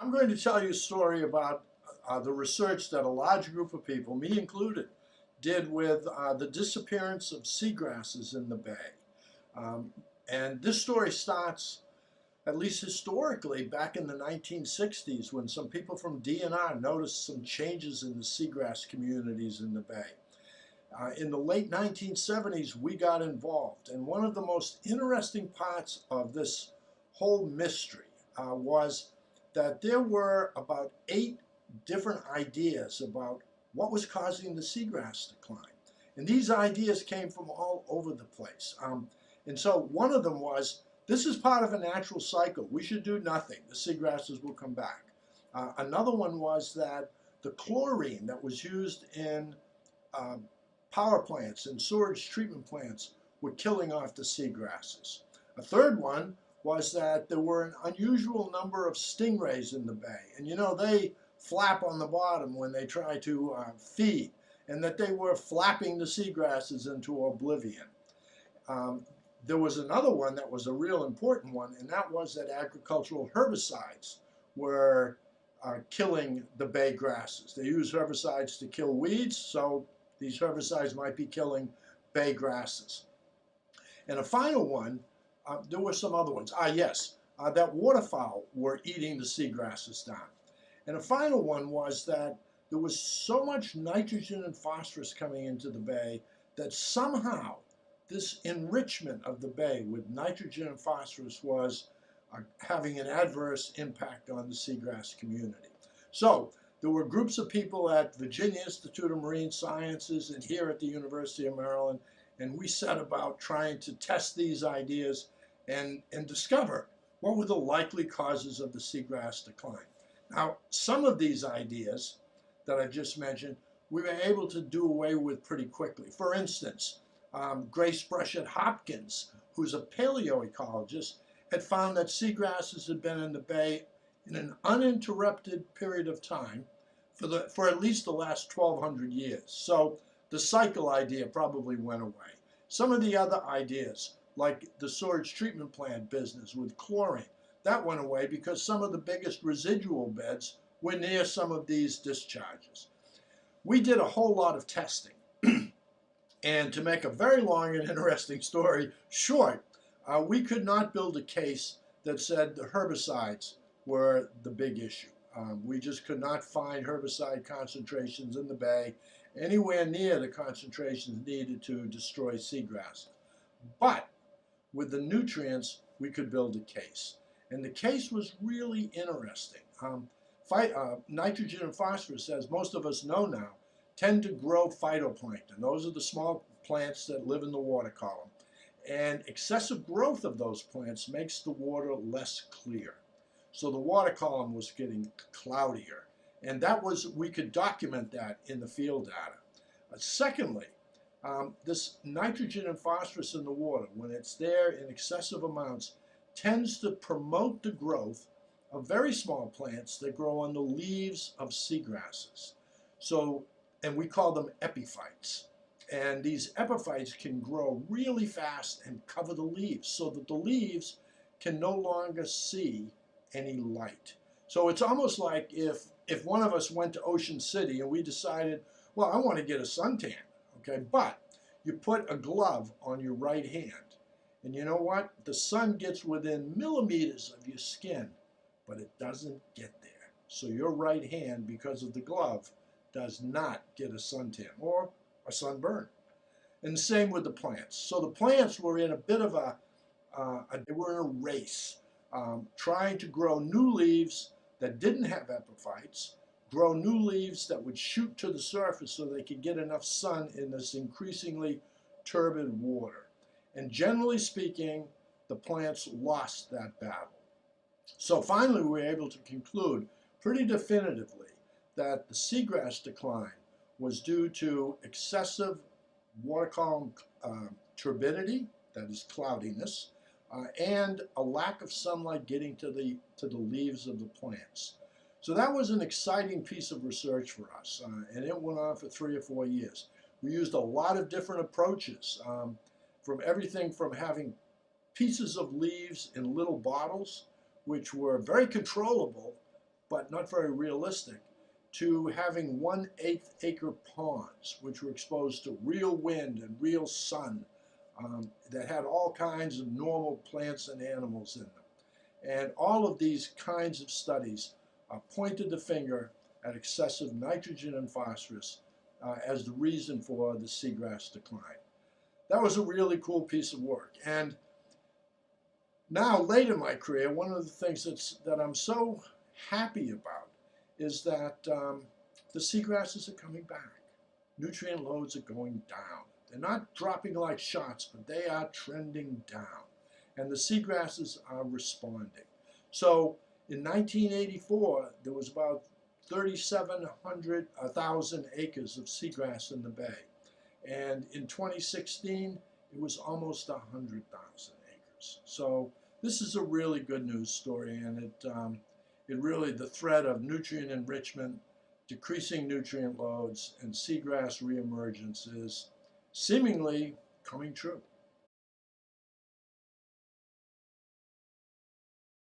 I'm going to tell you a story about the research that a large group of people, me included, did with the disappearance of seagrasses in the bay. Um, and this story starts, at least historically, back in the 1960s when some people from DNR noticed some changes in the seagrass communities in the bay. In the late 1970s, we got involved, and one of the most interesting parts of this whole mystery was that there were about 8 different ideas about what was causing the seagrass decline. And these ideas came from all over the place. And so one of them was, this is part of a natural cycle. We should do nothing. The seagrasses will come back. Another one was that the chlorine that was used in power plants and sewage treatment plants were killing off the seagrasses. A third one was that there were an unusual number of stingrays in the bay. And you know, they flap on the bottom when they try to feed, and that they were flapping the seagrasses into oblivion. There was another one that was a real important one, and that was that agricultural herbicides were killing the bay grasses. They use herbicides to kill weeds, so these herbicides might be killing bay grasses. And a final one, there were some other ones. That waterfowl were eating the seagrasses down. And a final one was that there was so much nitrogen and phosphorus coming into the bay that somehow this enrichment of the bay with nitrogen and phosphorus was having an adverse impact on the seagrass community. So there were groups of people at Virginia Institute of Marine Sciences and here at the University of Maryland, and we set about trying to test these ideas and discover what were the likely causes of the seagrass decline. Now, some of these ideas that I just mentioned, we were able to do away with pretty quickly. For instance, Grace Brushett Hopkins, who's a paleoecologist, had found that seagrasses had been in the bay in an uninterrupted period of time for at least the last 1,200 years. So the cycle idea probably went away. Some of the other ideas, like the sewage treatment plant business with chlorine, that went away because some of the biggest residual beds were near some of these discharges. We did a whole lot of testing. And to make a very long and interesting story short, we could not build a case that said the herbicides were the big issue. We just could not find herbicide concentrations in the bay anywhere near the concentrations needed to destroy seagrass. But with the nutrients, we could build a case. And the case was really interesting. Nitrogen and phosphorus, as most of us know now, tend to grow phytoplankton. Those are the small plants that live in the water column. And excessive growth of those plants makes the water less clear. So the water column was getting cloudier. And we could document that in the field data. Secondly, this nitrogen and phosphorus in the water, when it's there in excessive amounts, tends to promote the growth of very small plants that grow on the leaves of seagrasses. And we call them epiphytes. And these epiphytes can grow really fast and cover the leaves so that the leaves can no longer see any light. So it's almost like if one of us went to Ocean City and we decided, well, I want to get a suntan, okay? But you put a glove on your right hand. And you know what? The sun gets within millimeters of your skin, but it doesn't get there. So your right hand, because of the glove, does not get a suntan or a sunburn. And the same with the plants. So the plants were in a bit of they were in a race, trying to grow new leaves that didn't have epiphytes, grow new leaves that would shoot to the surface so they could get enough sun in this increasingly turbid water. And generally speaking, the plants lost that battle. So finally, we were able to conclude pretty definitively that the seagrass decline was due to excessive water column turbidity, that is cloudiness, and a lack of sunlight getting to the leaves of the plants. So that was an exciting piece of research for us, and it went on for 3 or 4 years. We used a lot of different approaches, from everything from having pieces of leaves in little bottles, which were very controllable, but not very realistic, to having 1/8 acre ponds, which were exposed to real wind and real sun, that had all kinds of normal plants and animals in them. And all of these kinds of studies pointed the finger at excessive nitrogen and phosphorus as the reason for the seagrass decline. That was a really cool piece of work. And now, late in my career, one of the things that I'm so happy about is that the seagrasses are coming back. Nutrient loads are going down. They're not dropping like shots, but they are trending down. And the seagrasses are responding. So in 1984, there was about 3,700,000 acres of seagrass in the bay. And in 2016, it was almost 100,000 acres. So this is a really good news story, and it really, the threat of nutrient enrichment, decreasing nutrient loads, and seagrass reemergence is seemingly coming true.